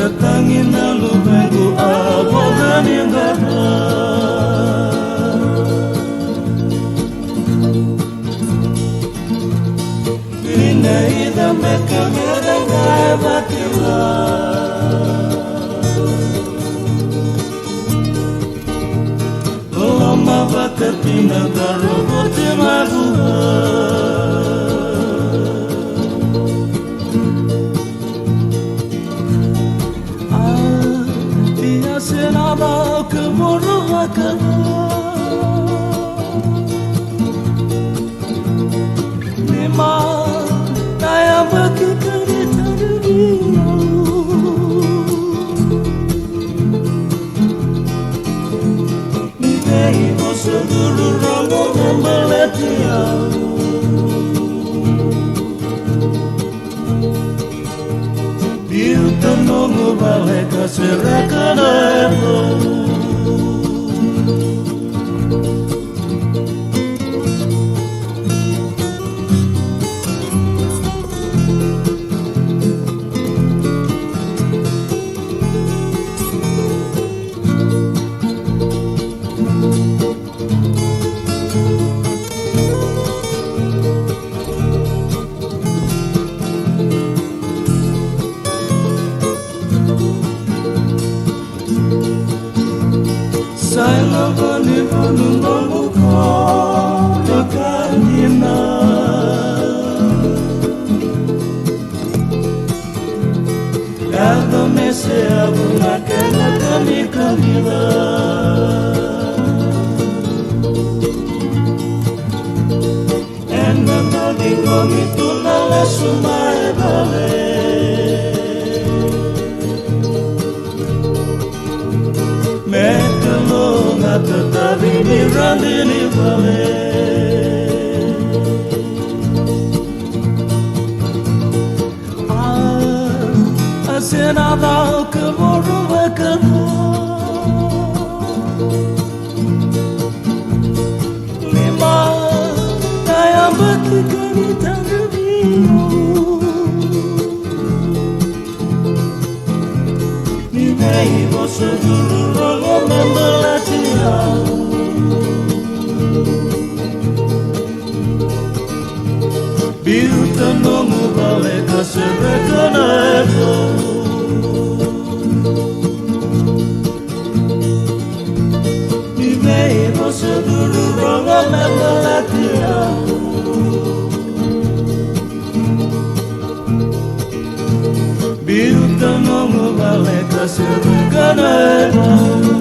Ratangin na lupago abogan yang gada Inai da meka merengai batila Lama bakatina garobote magua Senaba kemuruhakan Memang Naya bagi kereta dunia Nidai bosa dulu romo membeletia Biu tenungu balik kasirakan ebo Saya bani-bani membuka dekatnya Kata mesya bunga kena kami kabila Enak tadi kami tunala sumai balik Tetapi mirandi ni balik Asenada keburu berkata Lima Daya bagi kerita review Nidai bosa dulu rogo membelati Biu tenungu balik kasirakan ebo Nidai bosa dulu rogo membelati Biu tenungu balik kasirakan ebo